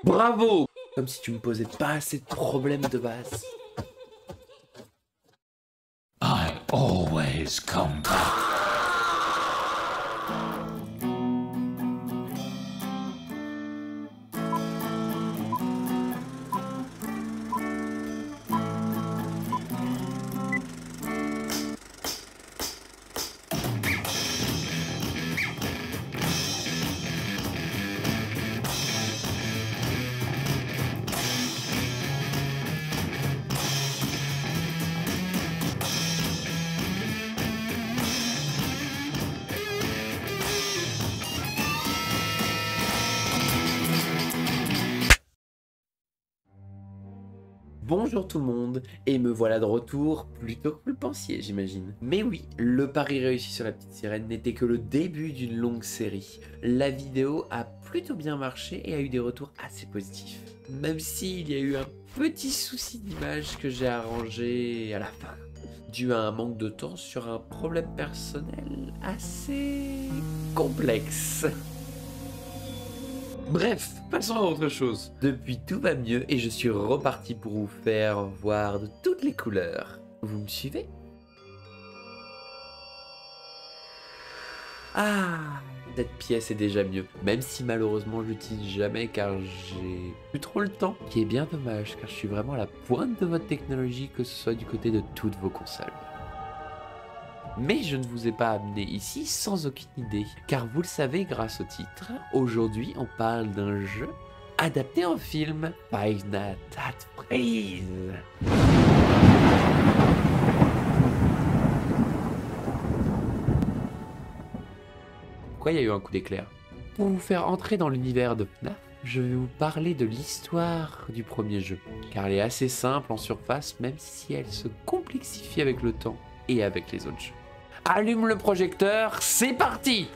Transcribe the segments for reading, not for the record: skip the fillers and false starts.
Bravo! Comme si tu me posais pas assez de problèmes de base. I always come back. Bonjour tout le monde, et me voilà de retour, plutôt que vous le pensiez j'imagine. Mais oui, le pari réussi sur la petite sirène n'était que le début d'une longue série. La vidéo a plutôt bien marché et a eu des retours assez positifs. Même s'il y a eu un petit souci d'image que j'ai arrangé à la fin, dû à un manque de temps sur un problème personnel assez complexe. Bref, passons à autre chose. Depuis, tout va mieux et je suis reparti pour vous faire voir de toutes les couleurs. Vous me suivez? Ah, cette pièce est déjà mieux, même si malheureusement je l'utilise jamais car j'ai plus trop le temps. Ce qui est bien dommage car je suis vraiment à la pointe de votre technologie, que ce soit du côté de toutes vos consoles. Mais je ne vous ai pas amené ici sans aucune idée, car vous le savez grâce au titre, aujourd'hui on parle d'un jeu adapté en film, Five Nights at Freddy's. Pourquoi il y a eu un coup d'éclair? Pour vous faire entrer dans l'univers de FNAF, je vais vous parler de l'histoire du premier jeu, car elle est assez simple en surface, même si elle se complexifie avec le temps et avec les autres jeux. Allume le projecteur, c'est parti!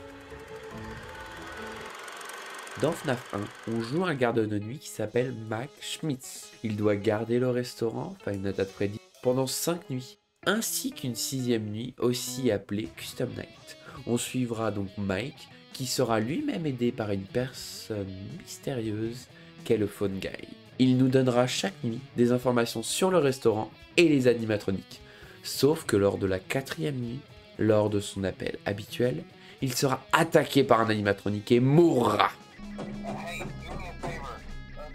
Dans FNAF 1, on joue un garde de nuit qui s'appelle Mike Schmitz. Il doit garder le restaurant Five Nights at Freddy's pendant 5 nuits, ainsi qu'une 6e nuit aussi appelée Custom Night. On suivra donc Mike, qui sera lui-même aidé par une personne mystérieuse qu'est le Phone Guy. Il nous donnera chaque nuit des informations sur le restaurant et les animatroniques. Sauf que lors de la 4e nuit, lors de son appel habituel, il sera attaqué par un animatronique et mourra. Hey, do me a favor.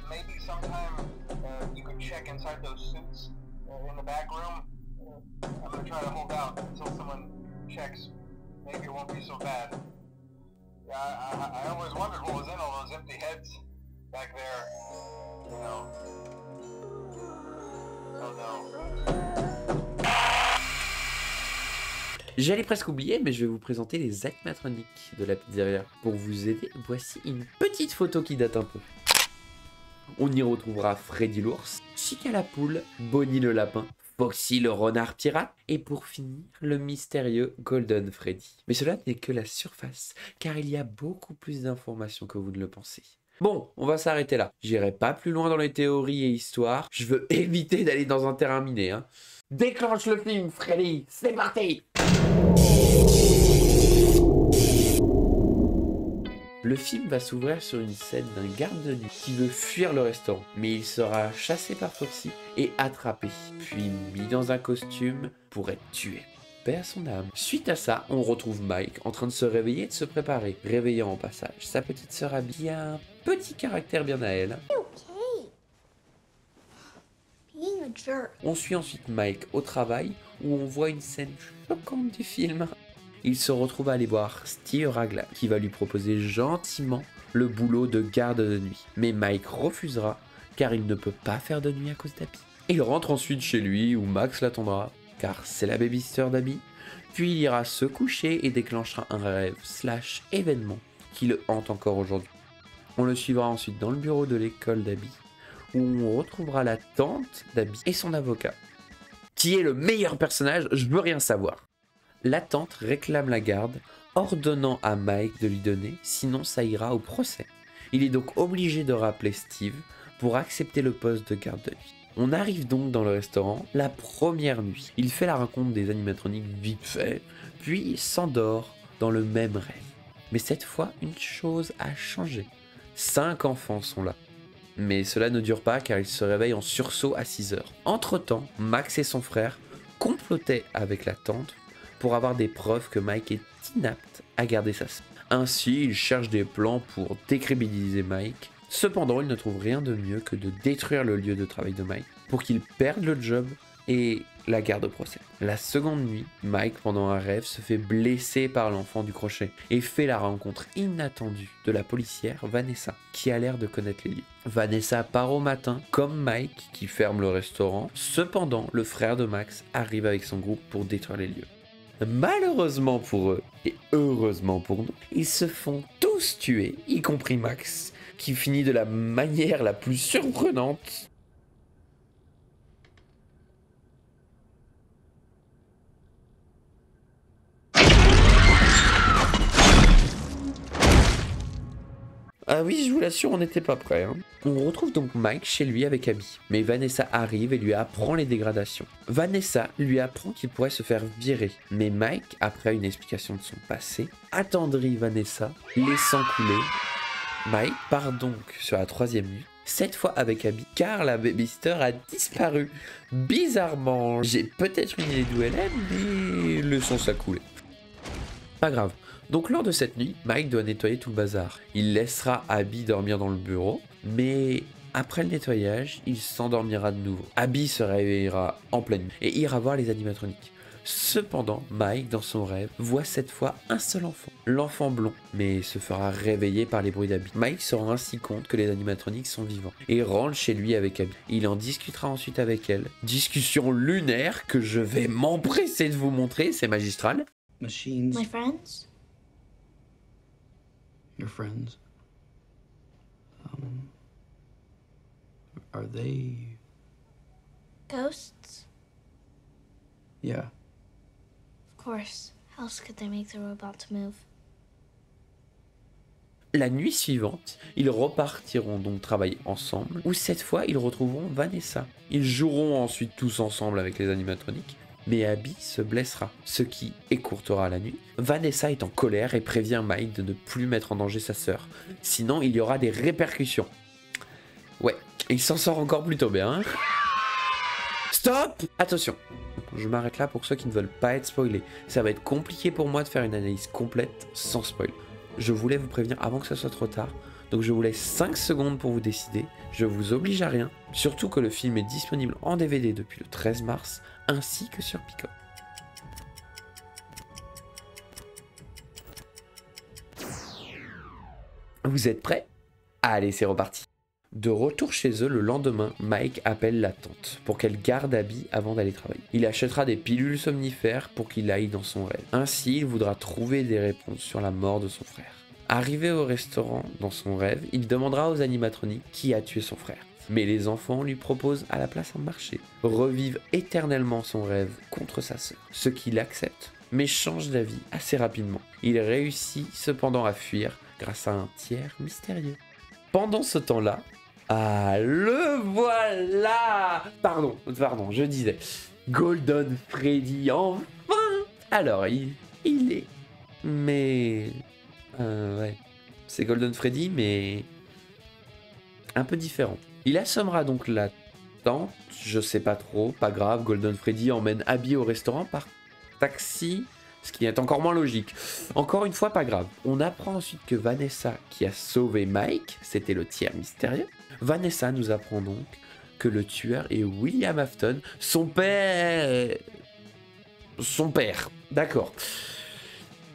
Maybe sometime you could check inside those suits in the back room. I'm gonna try to hold out until someone checks. Maybe it won't be so bad. Yeah, I always wondered what was in all those empty heads back there. You know. Oh no. J'allais presque oublier, mais je vais vous présenter les animatroniques de la pizzeria. Pour vous aider, voici une petite photo qui date un peu. On y retrouvera Freddy l'ours, Chica la poule, Bonnie le lapin, Foxy le renard pirate, et pour finir, le mystérieux Golden Freddy. Mais cela n'est que la surface, car il y a beaucoup plus d'informations que vous ne le pensez. Bon, on va s'arrêter là. J'irai pas plus loin dans les théories et histoires. Je veux éviter d'aller dans un terrain miné, hein. Déclenche le film, Freddy, c'est parti! Le film va s'ouvrir sur une scène d'un garde de nuit qui veut fuir le restaurant, mais il sera chassé par Foxy et attrapé, puis mis dans un costume pour être tué. Paix à son âme. Suite à ça, on retrouve Mike en train de se réveiller et de se préparer, réveillant en passage sa petite sœur Abby qui a un petit caractère bien à elle. On suit ensuite Mike au travail où on voit une scène choquante du film. Il se retrouve à aller voir Steve Raglan qui va lui proposer gentiment le boulot de garde de nuit. Mais Mike refusera car il ne peut pas faire de nuit à cause d'Abby. Il rentre ensuite chez lui où Max l'attendra car c'est la babysitter d'Abby. Puis il ira se coucher et déclenchera un rêve / événement qui le hante encore aujourd'hui. On le suivra ensuite dans le bureau de l'école d'Abby où on retrouvera la tante d'Abby et son avocat. Qui est le meilleur personnage, je veux rien savoir. La tante réclame la garde, ordonnant à Mike de lui donner, sinon ça ira au procès. Il est donc obligé de rappeler Steve pour accepter le poste de garde de nuit. On arrive donc dans le restaurant la première nuit. Il fait la rencontre des animatroniques vite fait, puis s'endort dans le même rêve. Mais cette fois, une chose a changé. 5 enfants sont là. Mais cela ne dure pas car ils se réveillent en sursaut à 6 heures. Entre-temps, Max et son frère complotaient avec la tante pour avoir des preuves que Mike est inapte à garder sa sœur. Ainsi, ils cherchent des plans pour décrédibiliser Mike. Cependant, ils ne trouvent rien de mieux que de détruire le lieu de travail de Mike pour qu'il perde le job et la garde au procès. La seconde nuit, Mike, pendant un rêve, se fait blesser par l'enfant du crochet et fait la rencontre inattendue de la policière Vanessa, qui a l'air de connaître les lieux. Vanessa part au matin, comme Mike, qui ferme le restaurant. Cependant, le frère de Max arrive avec son groupe pour détruire les lieux. Malheureusement pour eux, et heureusement pour nous, ils se font tous tuer, y compris Max, qui finit de la manière la plus surprenante. Ah oui, je vous l'assure, on n'était pas prêts. Hein. On retrouve donc Mike chez lui avec Abby. Mais Vanessa arrive et lui apprend les dégradations. Vanessa lui apprend qu'il pourrait se faire virer. Mais Mike, après une explication de son passé, attendrit Vanessa, laissant couler. Mike part donc sur la 3e nuit. Cette fois avec Abby, car la babysitter a disparu. Bizarrement, j'ai peut-être une idée d'où elle est, mais laissons ça couler. Pas grave. Donc lors de cette nuit, Mike doit nettoyer tout le bazar. Il laissera Abby dormir dans le bureau, mais après le nettoyage, il s'endormira de nouveau. Abby se réveillera en pleine nuit et ira voir les animatroniques. Cependant, Mike, dans son rêve, voit cette fois un seul enfant, l'enfant blond, mais se fera réveiller par les bruits d'Abby. Mike se rend ainsi compte que les animatroniques sont vivants et rentre chez lui avec Abby. Il en discutera ensuite avec elle. Discussion lunaire que je vais m'empresser de vous montrer, c'est magistral. Machines. My friends? Your friends? Are they... Ghosts? Yeah. Of course. How else could they make the robot to move? La nuit suivante, ils repartiront donc travailler ensemble, où cette fois ils retrouveront Vanessa. Ils joueront ensuite tous ensemble avec les animatroniques, mais Abby se blessera, ce qui écourtera la nuit. Vanessa est en colère et prévient Mike de ne plus mettre en danger sa sœur, sinon il y aura des répercussions. Ouais, il s'en sort encore plutôt bien. Stop! Attention, je m'arrête là pour ceux qui ne veulent pas être spoilés. Ça va être compliqué pour moi de faire une analyse complète sans spoil. Je voulais vous prévenir avant que ce soit trop tard, donc je vous laisse 5 secondes pour vous décider. Je vous oblige à rien, surtout que le film est disponible en DVD depuis le 13 mars, ainsi que sur Peacock. Vous êtes prêts? Allez, c'est reparti. De retour chez eux le lendemain, Mike appelle la tante pour qu'elle garde Abby avant d'aller travailler. Il achètera des pilules somnifères pour qu'il aille dans son rêve. Ainsi, il voudra trouver des réponses sur la mort de son frère. Arrivé au restaurant dans son rêve, il demandera aux animatroniques qui a tué son frère. Mais les enfants lui proposent à la place un marché, revivre éternellement son rêve contre sa sœur, ce qu'il accepte, mais change d'avis assez rapidement. Il réussit cependant à fuir grâce à un tiers mystérieux. Pendant ce temps-là, ah, le voilà! Pardon, je disais. Golden Freddy, enfin! Alors, il est... Mais... ouais. C'est Golden Freddy, mais... un peu différent. Il assommera donc la tante, je sais pas trop, pas grave. Golden Freddy emmène Abby au restaurant par taxi, ce qui est encore moins logique. Encore une fois, pas grave. On apprend ensuite que Vanessa, qui a sauvé Mike, c'était le tiers mystérieux. Vanessa nous apprend donc que le tueur est William Afton, son père... Son père, d'accord.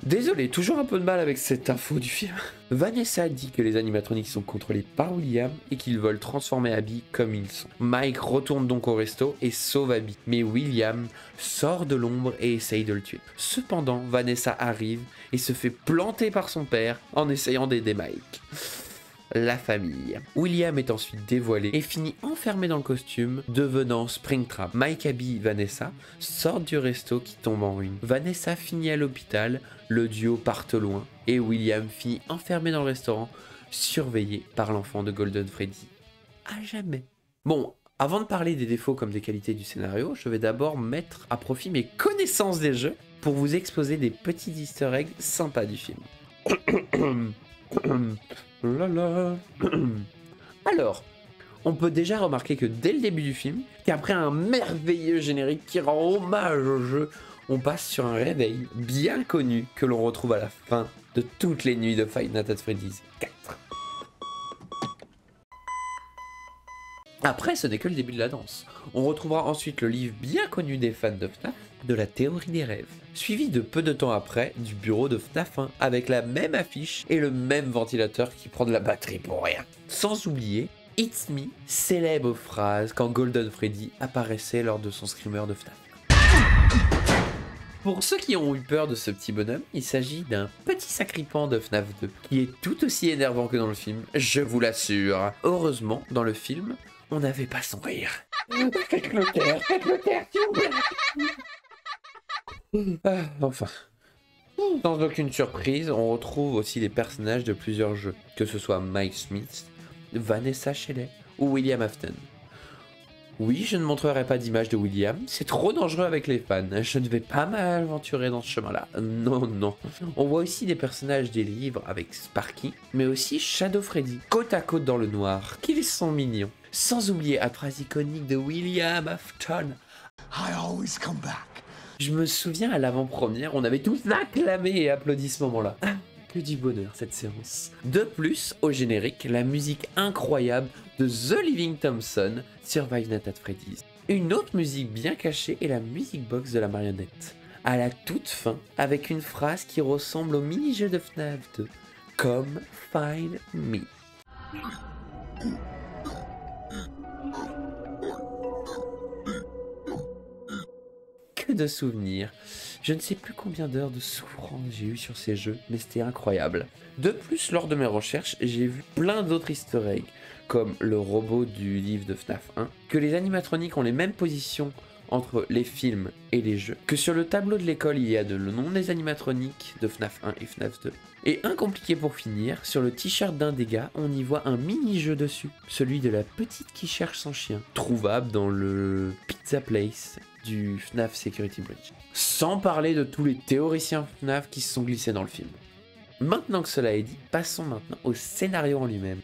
Désolé, toujours un peu de mal avec cette info du film. Vanessa dit que les animatroniques sont contrôlés par William et qu'ils veulent transformer Abby comme ils sont. Mike retourne donc au resto et sauve Abby, mais William sort de l'ombre et essaye de le tuer. Cependant, Vanessa arrive et se fait planter par son père en essayant d'aider Mike. La famille. William est ensuite dévoilé et finit enfermé dans le costume, devenant Springtrap. Mike, Abby et Vanessa sortent du resto qui tombe en ruine. Vanessa finit à l'hôpital, le duo parte loin et William finit enfermé dans le restaurant, surveillé par l'enfant de Golden Freddy. À jamais. Bon, avant de parler des défauts comme des qualités du scénario, je vais d'abord mettre à profit mes connaissances des jeux pour vous exposer des petits easter eggs sympas du film. Alors, on peut déjà remarquer que dès le début du film, qu'après un merveilleux générique qui rend hommage au jeu, on passe sur un réveil bien connu que l'on retrouve à la fin de toutes les nuits de Five Nights at Freddy's 4. Après, ce n'est que le début de la danse. On retrouvera ensuite le livre bien connu des fans de FNAF, de la théorie des rêves, suivi de peu de temps après du bureau de FNAF 1 avec la même affiche et le même ventilateur qui prend de la batterie pour rien. Sans oublier It's Me, célèbre phrase quand Golden Freddy apparaissait lors de son screamer de FNAF. Pour ceux qui ont eu peur de ce petit bonhomme, il s'agit d'un petit sacripant de FNAF 2 qui est tout aussi énervant que dans le film, je vous l'assure. Heureusement, dans le film, on n'avait pas son rire. Faites-le taire, s'il vous plaît. Enfin. Sans aucune surprise, on retrouve aussi les personnages de plusieurs jeux, que ce soit Mike Smith, Vanessa Shelley ou William Afton. Oui, je ne montrerai pas d'image de William, c'est trop dangereux avec les fans, je ne vais pas m'aventurer dans ce chemin-là, non, non. On voit aussi des personnages des livres avec Sparky, mais aussi Shadow Freddy, côte à côte dans le noir, qu'ils sont mignons. Sans oublier la phrase iconique de William Afton. I always come back. Je me souviens à l'avant-première, on avait tous acclamé et applaudi ce moment-là. Ah, que du bonheur cette séance. De plus, au générique, la musique incroyable de The Living Thompson sur Five Nights at Freddy's. Une autre musique bien cachée est la music box de la marionnette. À la toute fin, avec une phrase qui ressemble au mini-jeu de FNAF 2. Come find me. Que de souvenirs. Je ne sais plus combien d'heures de souffrance j'ai eu sur ces jeux, mais c'était incroyable. De plus, lors de mes recherches, j'ai vu plein d'autres easter eggs, comme le robot du livre de FNAF 1, que les animatroniques ont les mêmes positions entre les films et les jeux, que sur le tableau de l'école il y a le nom des animatroniques de FNAF 1 et FNAF 2. Et incompliqué pour finir, sur le t-shirt d'un des gars, on y voit un mini-jeu dessus, celui de la petite qui cherche son chien, trouvable dans le Pizza Place du FNAF Security Breach. Sans parler de tous les théoriciens FNAF qui se sont glissés dans le film. Maintenant que cela est dit, passons maintenant au scénario en lui-même.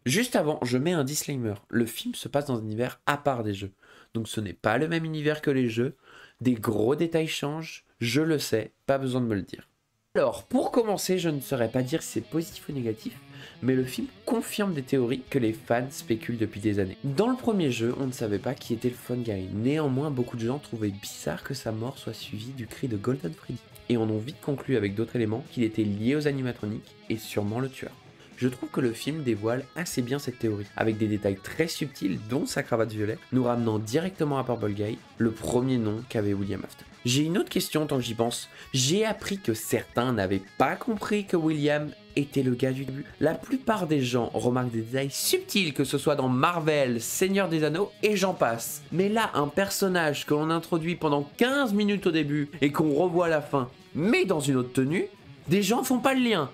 Juste avant, je mets un disclaimer. Le film se passe dans un univers à part des jeux. Donc ce n'est pas le même univers que les jeux. Des gros détails changent, je le sais, pas besoin de me le dire. Alors, pour commencer, je ne saurais pas dire si c'est positif ou négatif, mais le film confirme des théories que les fans spéculent depuis des années. Dans le premier jeu, on ne savait pas qui était le Fun Guy. Néanmoins, beaucoup de gens trouvaient bizarre que sa mort soit suivie du cri de Golden Freddy. Et on a vite conclu avec d'autres éléments qu'il était lié aux animatroniques et sûrement le tueur. Je trouve que le film dévoile assez bien cette théorie, avec des détails très subtils dont sa cravate violet, nous ramenant directement à Purple Guy, le premier nom qu'avait William Afton. J'ai une autre question tant que j'y pense. J'ai appris que certains n'avaient pas compris que William était le gars du début. La plupart des gens remarquent des détails subtils, que ce soit dans Marvel, Seigneur des Anneaux et j'en passe. Mais là, un personnage que l'on introduit pendant 15 minutes au début et qu'on revoit à la fin, mais dans une autre tenue, des gens font pas le lien.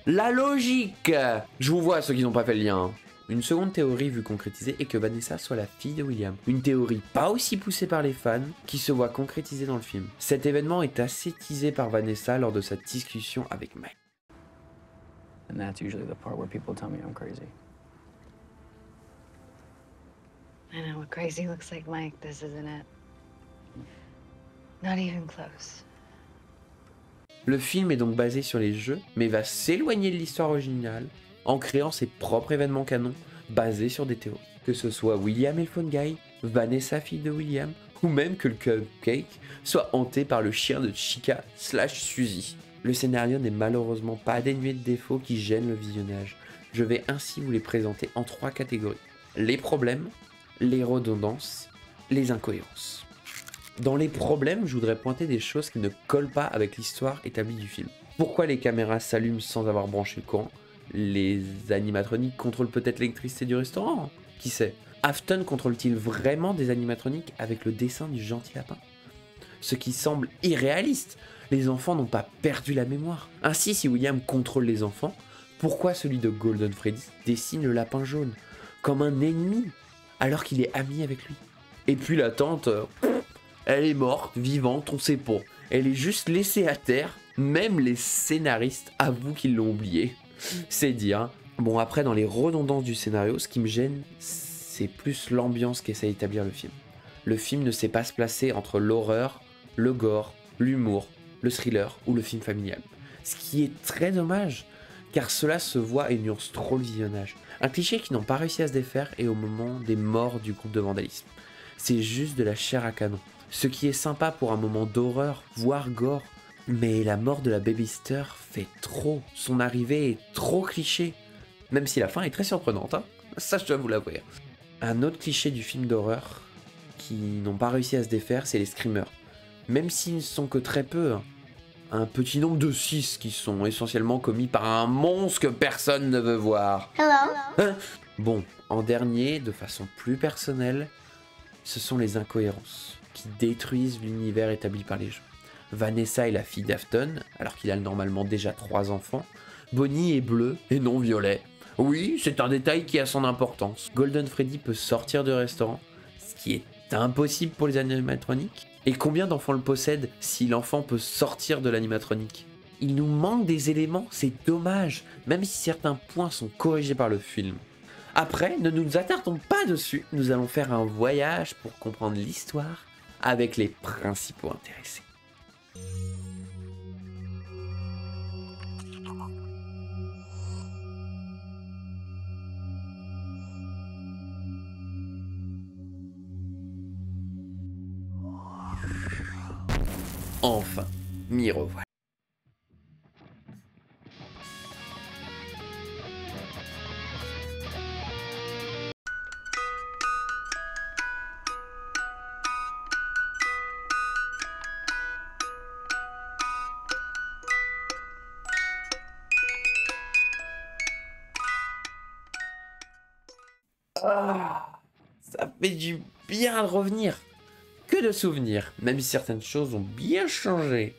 La logique! Je vous vois ceux qui n'ont pas fait le lien. Une seconde théorie vue concrétisée est que Vanessa soit la fille de William. Une théorie pas aussi poussée par les fans qui se voit concrétisée dans le film. Cet événement est assez teasé par Vanessa lors de sa discussion avec Mike. And that's usually the part where people tell me I'm crazy. I know what crazy looks like, Mike. This isn't it. Not even close. Le film est donc basé sur les jeux, mais va s'éloigner de l'histoire originale en créant ses propres événements canons basés sur des théories. Que ce soit William et le Fun Guy, Vanessa fille de William, ou même que le Cupcake soit hanté par le chien de Chica / Suzy. Le scénario n'est malheureusement pas dénué de défauts qui gênent le visionnage. Je vais ainsi vous les présenter en 3 catégories. Les problèmes, les redondances, les incohérences. Dans les problèmes, je voudrais pointer des choses qui ne collent pas avec l'histoire établie du film. Pourquoi les caméras s'allument sans avoir branché le courant? Les animatroniques contrôlent peut-être l'électricité du restaurant? Qui sait? Afton contrôle-t-il vraiment des animatroniques avec le dessin du gentil lapin? Ce qui semble irréaliste. Les enfants n'ont pas perdu la mémoire. Ainsi, si William contrôle les enfants, pourquoi celui de Golden Freddy dessine le lapin jaune comme un ennemi alors qu'il est ami avec lui? Et puis la tante... elle est morte, vivante, on sait pas. Elle est juste laissée à terre Même les scénaristes avouent qu'ils l'ont oublié. C'est dire. Bon, après, dans les redondances du scénario, ce qui me gêne, c'est plus l'ambiance qu'essaie d'établir le film. Le film ne sait pas se placer entre l'horreur, le gore, l'humour, le thriller ou le film familial. Ce qui est très dommage, car cela se voit et nuance trop le visionnage. Un cliché qui n'ont pas réussi à se défaire est au moment des morts du groupe de vandalisme. C'est juste de la chair à canon. Ce qui est sympa pour un moment d'horreur, voire gore. Mais la mort de la babysitter fait trop. Son arrivée est trop cliché. Même si la fin est très surprenante, hein. Ça je dois vous l'avouer. Un autre cliché du film d'horreur qui n'ont pas réussi à se défaire, c'est les screamers. Même s'ils ne sont que très peu, hein. Un petit nombre de 6 qui sont essentiellement commis par un monstre que personne ne veut voir. Hello. Bon, en dernier, de façon plus personnelle, ce sont les incohérences qui détruisent l'univers établi par les jeux. Vanessa est la fille d'Afton, alors qu'il a normalement déjà 3 enfants. Bonnie est bleue et non violet. Oui, c'est un détail qui a son importance. Golden Freddy peut sortir du restaurant, ce qui est impossible pour les animatroniques. Et combien d'enfants le possèdent si l'enfant peut sortir de l'animatronique? Il nous manque des éléments, c'est dommage, même si certains points sont corrigés par le film. Après, ne nous attardons pas dessus, nous allons faire un voyage pour comprendre l'histoire avec les principaux intéressés. Enfin, m'y revoilà. Ah, ça fait du bien de revenir. Que de souvenirs, même si certaines choses ont bien changé.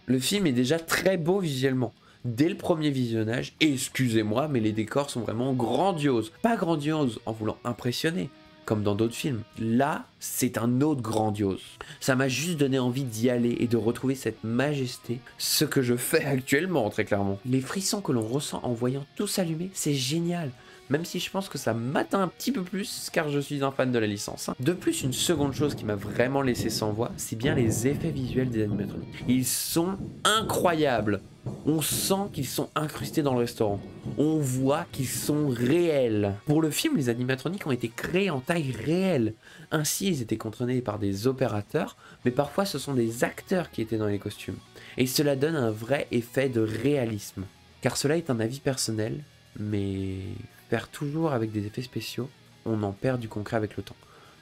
Le film est déjà très beau visuellement. Dès le premier visionnage, excusez-moi, mais les décors sont vraiment grandioses. Pas grandioses en voulant impressionner, comme dans d'autres films. Là, c'est un autre grandiose. Ça m'a juste donné envie d'y aller et de retrouver cette majesté, ce que je fais actuellement, très clairement. Les frissons que l'on ressent en voyant tout s'allumer, c'est génial. Même si je pense que ça m'atteint un petit peu plus, car je suis un fan de la licence. De plus, une seconde chose qui m'a vraiment laissé sans voix, c'est bien les effets visuels des animatroniques. Ils sont incroyables. On sent qu'ils sont incrustés dans le restaurant. On voit qu'ils sont réels. Pour le film, les animatroniques ont été créés en taille réelle. Ainsi, ils étaient contrôlés par des opérateurs, mais parfois ce sont des acteurs qui étaient dans les costumes. Et cela donne un vrai effet de réalisme. Car cela est un avis personnel, mais faire toujours avec des effets spéciaux, on en perd du concret avec le temps.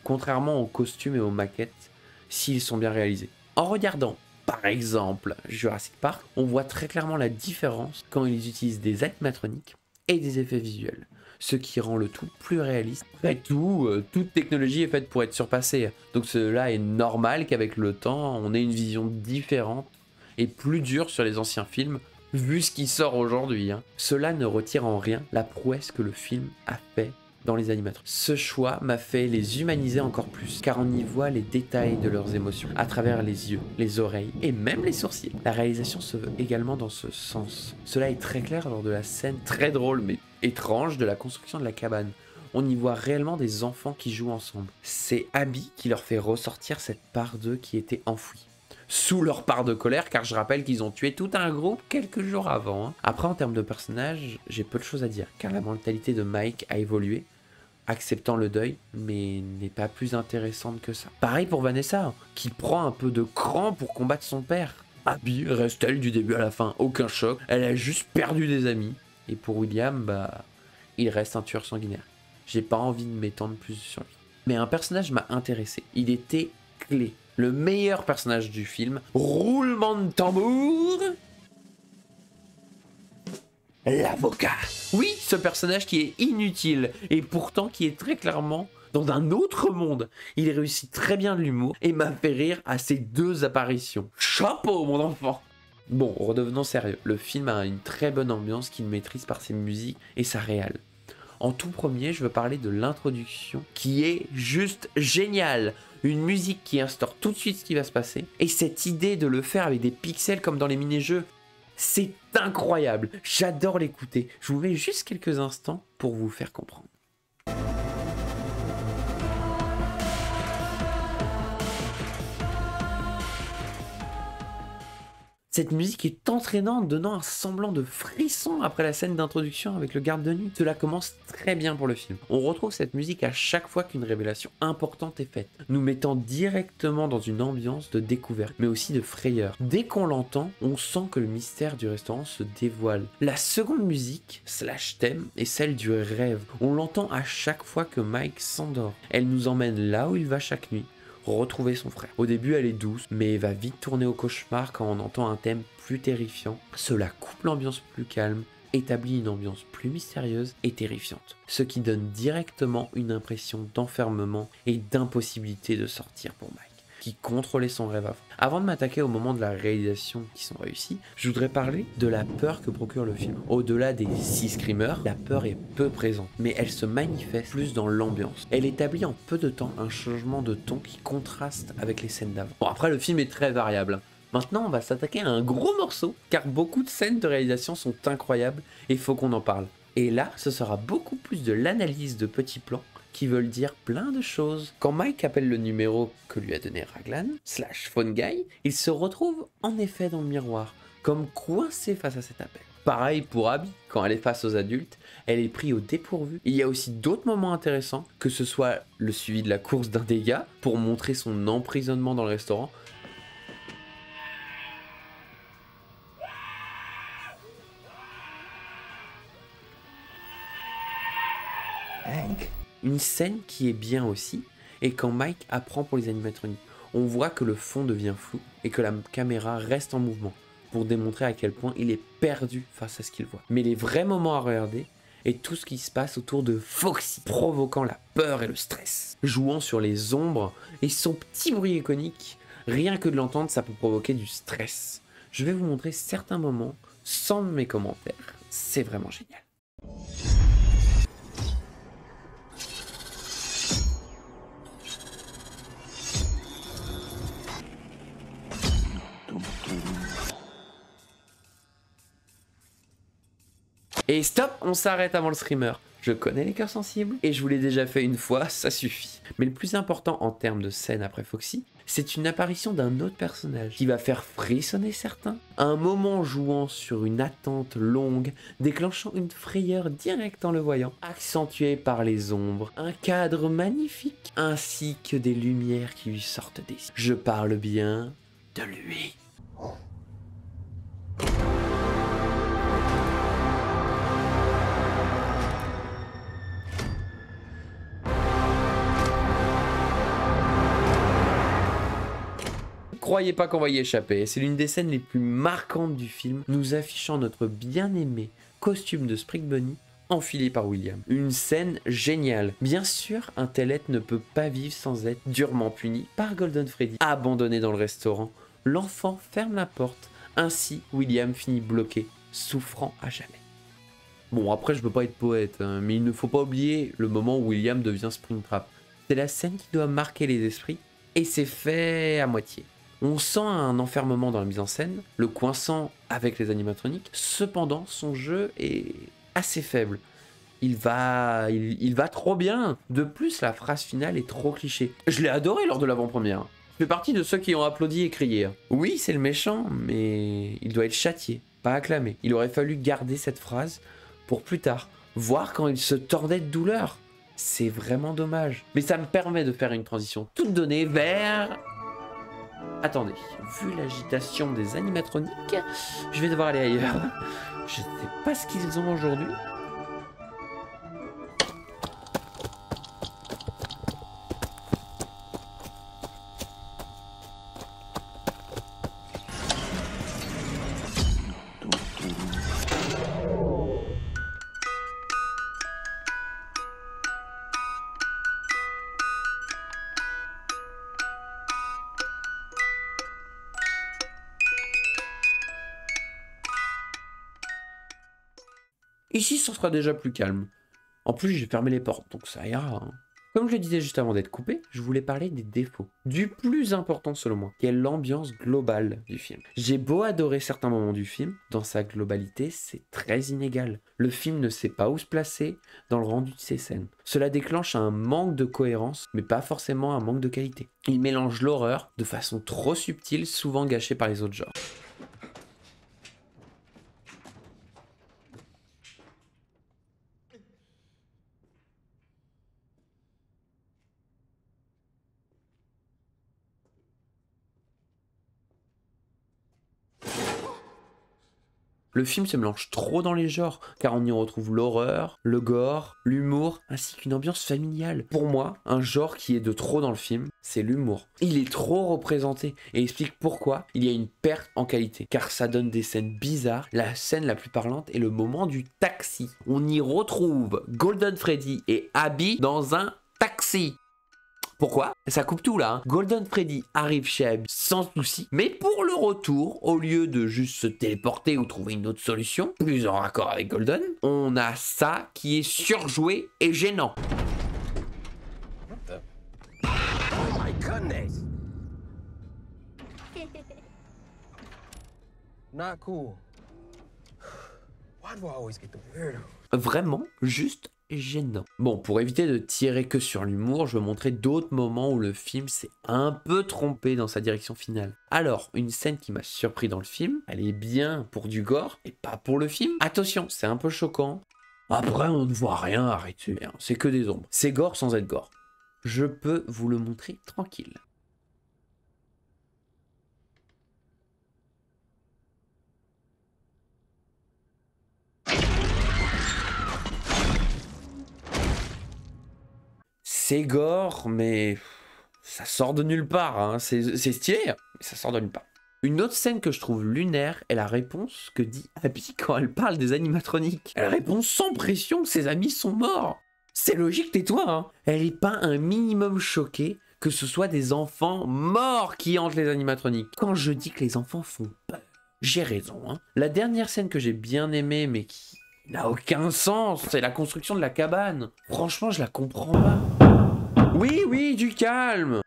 Contrairement aux costumes et aux maquettes, s'ils sont bien réalisés. En regardant, par exemple, Jurassic Park, on voit très clairement la différence quand ils utilisent des animatroniques et des effets visuels. Ce qui rend le tout plus réaliste. Après tout, toute technologie est faite pour être surpassée. Donc cela est normal qu'avec le temps, on ait une vision différente et plus dure sur les anciens films, vu ce qui sort aujourd'hui. Cela ne retire en rien la prouesse que le film a fait dans les animatroniques. Ce choix m'a fait les humaniser encore plus, car on y voit les détails de leurs émotions, à travers les yeux, les oreilles et même les sourcils. La réalisation se veut également dans ce sens. Cela est très clair lors de la scène très drôle mais étrange de la construction de la cabane. On y voit réellement des enfants qui jouent ensemble. C'est Abby qui leur fait ressortir cette part d'eux qui était enfouie. Sous leur part de colère, car je rappelle qu'ils ont tué tout un groupe quelques jours avant. Après, en termes de personnages, j'ai peu de choses à dire, car la mentalité de Mike a évolué, acceptant le deuil, mais n'est pas plus intéressante que ça. Pareil pour Vanessa, qui prend un peu de cran pour combattre son père. Abby reste-t-elle du début à la fin, aucun choc, elle a juste perdu des amis. Et pour William, il reste un tueur sanguinaire. J'ai pas envie de m'étendre plus sur lui. Mais un personnage m'a intéressé, il était clé. Le meilleur personnage du film, roulement de tambour, l'avocat. Oui, ce personnage qui est inutile et pourtant qui est très clairement dans un autre monde. Il réussit très bien de l'humour et m'a fait rire à ses 2 apparitions. Chapeau mon enfant. Bon, redevenons sérieux. Le film a une très bonne ambiance qu'il maîtrise par ses musiques et sa réal. En tout premier, je veux parler de l'introduction qui est juste géniale. Une musique qui instaure tout de suite ce qui va se passer. Et cette idée de le faire avec des pixels comme dans les mini-jeux, c'est incroyable. J'adore l'écouter. Je vous mets juste quelques instants pour vous faire comprendre. Cette musique est entraînante, donnant un semblant de frisson après la scène d'introduction avec le garde de nuit. Cela commence très bien pour le film. On retrouve cette musique à chaque fois qu'une révélation importante est faite, nous mettant directement dans une ambiance de découverte, mais aussi de frayeur. Dès qu'on l'entend, on sent que le mystère du restaurant se dévoile. La seconde musique, slash thème, est celle du rêve. On l'entend à chaque fois que Mike s'endort. Elle nous emmène là où il va chaque nuit, retrouver son frère. Au début, elle est douce, mais va vite tourner au cauchemar quand on entend un thème plus terrifiant. Cela coupe l'ambiance plus calme, établit une ambiance plus mystérieuse et terrifiante, ce qui donne directement une impression d'enfermement et d'impossibilité de sortir pour Mike, qui contrôlait son rêve avant. Avant de m'attaquer au moment de la réalisation qui sont réussis, je voudrais parler de la peur que procure le film. Au-delà des 6 screamers, la peur est peu présente, mais elle se manifeste plus dans l'ambiance. Elle établit en peu de temps un changement de ton qui contraste avec les scènes d'avant. Bon, après le film est très variable. Maintenant, on va s'attaquer à un gros morceau, car beaucoup de scènes de réalisation sont incroyables et faut qu'on en parle. Et là, ce sera beaucoup plus de l'analyse de petits plans qui veulent dire plein de choses. Quand Mike appelle le numéro que lui a donné Raglan, slash phone guy, il se retrouve en effet dans le miroir, comme coincé face à cet appel. Pareil pour Abby, quand elle est face aux adultes, elle est prise au dépourvu. Il y a aussi d'autres moments intéressants, que ce soit le suivi de la course d'un des gars, pour montrer son emprisonnement dans le restaurant, une scène qui est bien aussi, et quand Mike apprend pour les animatroniques, on voit que le fond devient flou et que la caméra reste en mouvement pour démontrer à quel point il est perdu face à ce qu'il voit. Mais les vrais moments à regarder est tout ce qui se passe autour de Foxy, provoquant la peur et le stress, jouant sur les ombres et son petit bruit iconique. Rien que de l'entendre, ça peut provoquer du stress. Je vais vous montrer certains moments sans mes commentaires. C'est vraiment génial. Et stop, on s'arrête avant le screamer. Je connais les cœurs sensibles et je vous l'ai déjà fait une fois, ça suffit. Mais le plus important en termes de scène après Foxy, c'est une apparition d'un autre personnage qui va faire frissonner certains. Un moment jouant sur une attente longue, déclenchant une frayeur directe en le voyant, accentué par les ombres, un cadre magnifique, ainsi que des lumières qui lui sortent des yeux. Je parle bien de lui. Croyez pas qu'on va y échapper, c'est l'une des scènes les plus marquantes du film, nous affichant notre bien-aimé costume de Spring Bunny enfilé par William. Une scène géniale. Bien sûr, un tel être ne peut pas vivre sans être durement puni par Golden Freddy. Abandonné dans le restaurant, l'enfant ferme la porte, ainsi William finit bloqué, souffrant à jamais. Bon, après je peux pas être poète, hein, mais il ne faut pas oublier le moment où William devient Springtrap. C'est la scène qui doit marquer les esprits, et c'est fait à moitié. On sent un enfermement dans la mise en scène, le coinçant avec les animatroniques, cependant son jeu est assez faible. Il va trop bien. De plus, la phrase finale est trop cliché. Je l'ai adoré lors de l'avant-première. Je fais partie de ceux qui ont applaudi et crié. Oui, c'est le méchant, mais il doit être châtié, pas acclamé. Il aurait fallu garder cette phrase pour plus tard, voir quand il se tordait de douleur. C'est vraiment dommage. Mais ça me permet de faire une transition toute donnée vers... Attendez, vu l'agitation des animatroniques, je vais devoir aller ailleurs. Je sais pas ce qu'ils ont aujourd'hui. Ici, ce sera déjà plus calme. En plus, j'ai fermé les portes, donc ça ira. Hein. Comme je le disais juste avant d'être coupé, je voulais parler des défauts. Du plus important selon moi, qui est l'ambiance globale du film. J'ai beau adorer certains moments du film, dans sa globalité, c'est très inégal. Le film ne sait pas où se placer dans le rendu de ses scènes. Cela déclenche un manque de cohérence, mais pas forcément un manque de qualité. Il mélange l'horreur de façon trop subtile, souvent gâchée par les autres genres. Le film se mélange trop dans les genres, car on y retrouve l'horreur, le gore, l'humour, ainsi qu'une ambiance familiale. Pour moi, un genre qui est de trop dans le film, c'est l'humour. Il est trop représenté et explique pourquoi il y a une perte en qualité, car ça donne des scènes bizarres. La scène la plus parlante est le moment du taxi. On y retrouve Golden Freddy et Abby dans un taxi. Pourquoi? Ça coupe tout là. Hein. Golden Freddy arrive chez Abby sans souci, mais pour le retour, au lieu de juste se téléporter ou trouver une autre solution, plus en raccord avec Golden, on a ça qui est surjoué et gênant. Oh my goodness! Not cool. Why do I always get the weirdo? Vraiment, juste gênant. Bon, pour éviter de tirer que sur l'humour, je vais montrer d'autres moments où le film s'est un peu trompé dans sa direction finale. Alors, une scène qui m'a surpris dans le film, elle est bien pour du gore et pas pour le film. Attention, c'est un peu choquant. Après, on ne voit rien, arrêtez, hein, c'est que des ombres. C'est gore sans être gore. Je peux vous le montrer tranquille. C'est gore, mais ça sort de nulle part. Hein. C'est stylé, mais ça sort de nulle part. Une autre scène que je trouve lunaire est la réponse que dit Abby quand elle parle des animatroniques. Elle répond sans pression que ses amis sont morts. C'est logique, tais-toi. Hein. Elle n'est pas un minimum choquée que ce soit des enfants morts qui hantent les animatroniques. Quand je dis que les enfants font peur, j'ai raison. Hein. La dernière scène que j'ai bien aimée, mais qui n'a aucun sens, c'est la construction de la cabane. Franchement, je la comprends pas. Oui, du calme.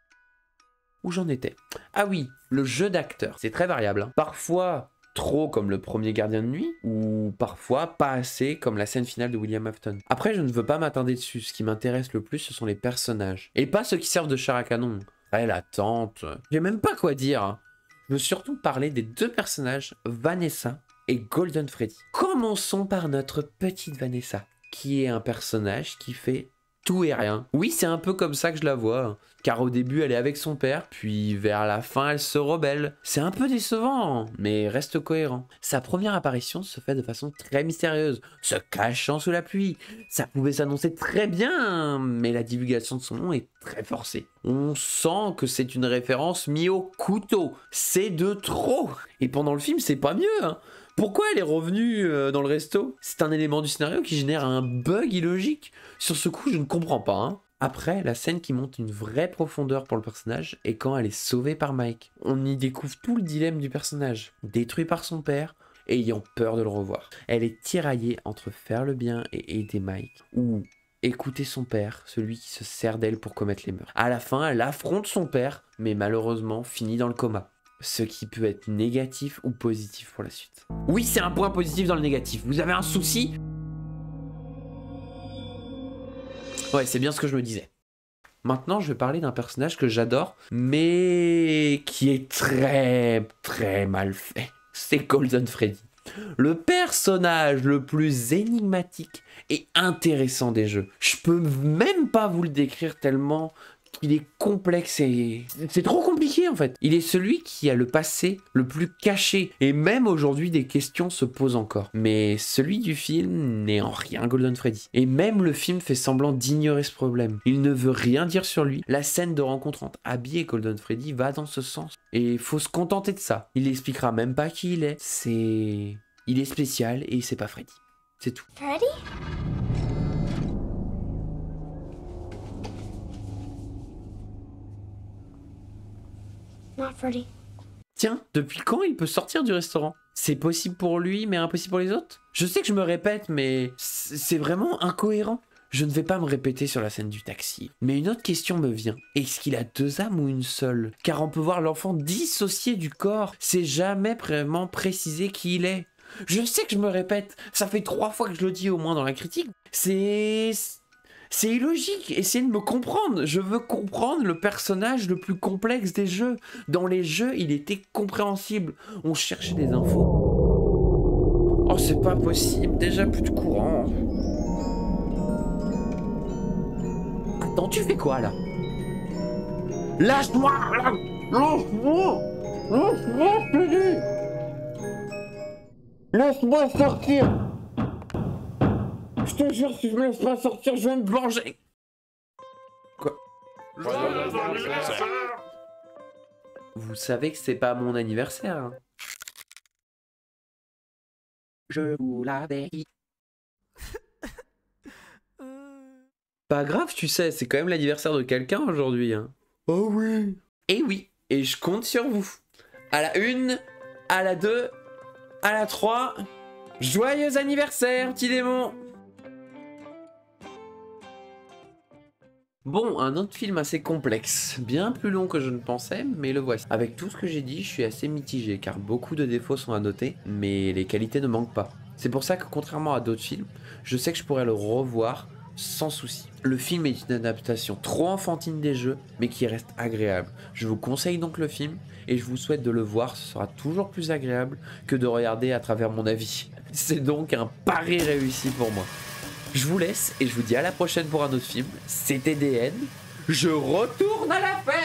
Où j'en étais? Ah oui, le jeu d'acteur, c'est très variable. Hein. Parfois trop comme le premier Gardien de Nuit, ou parfois pas assez comme la scène finale de William Afton. Après, je ne veux pas m'attarder dessus, ce qui m'intéresse le plus, ce sont les personnages. Et pas ceux qui servent de chair à canon. Ouais, la tante... J'ai même pas quoi dire. Hein. Je veux surtout parler des deux personnages, Vanessa et Golden Freddy. Commençons par notre petite Vanessa, qui est un personnage qui fait tout et rien. Oui, c'est un peu comme ça que je la vois, car au début elle est avec son père, puis vers la fin elle se rebelle. C'est un peu décevant, mais reste cohérent. Sa première apparition se fait de façon très mystérieuse, se cachant sous la pluie. Ça pouvait s'annoncer très bien, mais la divulgation de son nom est très forcée. On sent que c'est une référence mise au couteau. C'est de trop. Et pendant le film, c'est pas mieux, hein. Pourquoi elle est revenue dans le resto? C'est un élément du scénario qui génère un bug illogique. Sur ce coup, je ne comprends pas. Hein. Après, la scène qui monte une vraie profondeur pour le personnage est quand elle est sauvée par Mike. On y découvre tout le dilemme du personnage, détruit par son père et ayant peur de le revoir. Elle est tiraillée entre faire le bien et aider Mike, ou écouter son père, celui qui se sert d'elle pour commettre les meurtres. À la fin, elle affronte son père, mais malheureusement finit dans le coma. Ce qui peut être négatif ou positif pour la suite. Oui, c'est un point positif dans le négatif. Vous avez un souci? Ouais, c'est bien ce que je me disais. Maintenant, je vais parler d'un personnage que j'adore, mais qui est très, très mal fait. C'est Golden Freddy. Le personnage le plus énigmatique et intéressant des jeux. Je peux même pas vous le décrire tellement... Il est complexe et c'est trop compliqué en fait. Il est celui qui a le passé le plus caché et même aujourd'hui des questions se posent encore. Mais celui du film n'est en rien Golden Freddy. Et même le film fait semblant d'ignorer ce problème. Il ne veut rien dire sur lui. La scène de rencontre entre Abby et Golden Freddy va dans ce sens. Et faut se contenter de ça. Il expliquera même pas qui il est. Il est spécial et c'est pas Freddy. C'est tout. Freddy? Not Freddy. Tiens, depuis quand il peut sortir du restaurant? C'est possible pour lui, mais impossible pour les autres? Je sais que je me répète, mais c'est vraiment incohérent. Je ne vais pas me répéter sur la scène du taxi, mais une autre question me vient. Est-ce qu'il a 2 âmes ou une seule? Car on peut voir l'enfant dissocié du corps, c'est jamais vraiment précisé qui il est. Je sais que je me répète, ça fait 3 fois que je le dis au moins dans la critique. C'est illogique, essayez de me comprendre. Je veux comprendre le personnage le plus complexe des jeux. Dans les jeux, il était compréhensible. On cherchait des infos. Oh, c'est pas possible, déjà plus de courant. Attends, tu fais quoi là? Lâche-moi là. Lâche-moi. Lâche-moi, je te dis. Laisse-moi sortir. Je te jure, si je me laisse pas sortir, je vais me venger. Quoi? Vous savez que c'est pas mon anniversaire, hein. Je vous l'avais dit. Pas grave, tu sais, c'est quand même l'anniversaire de quelqu'un aujourd'hui, hein. Oh oui. Et oui, et je compte sur vous. À la 1, à la 2, à la 3. Joyeux anniversaire, petit démon. Bon, un autre film assez complexe, bien plus long que je ne pensais, mais le voici. Avec tout ce que j'ai dit, je suis assez mitigé, car beaucoup de défauts sont à noter, mais les qualités ne manquent pas. C'est pour ça que contrairement à d'autres films, je sais que je pourrais le revoir sans souci. Le film est une adaptation trop enfantine des jeux, mais qui reste agréable. Je vous conseille donc le film, et je vous souhaite de le voir, ce sera toujours plus agréable que de regarder à travers mon avis. C'est donc un pari réussi pour moi. Je vous laisse et je vous dis à la prochaine pour un autre film. C'était DN. Je retourne à la fête.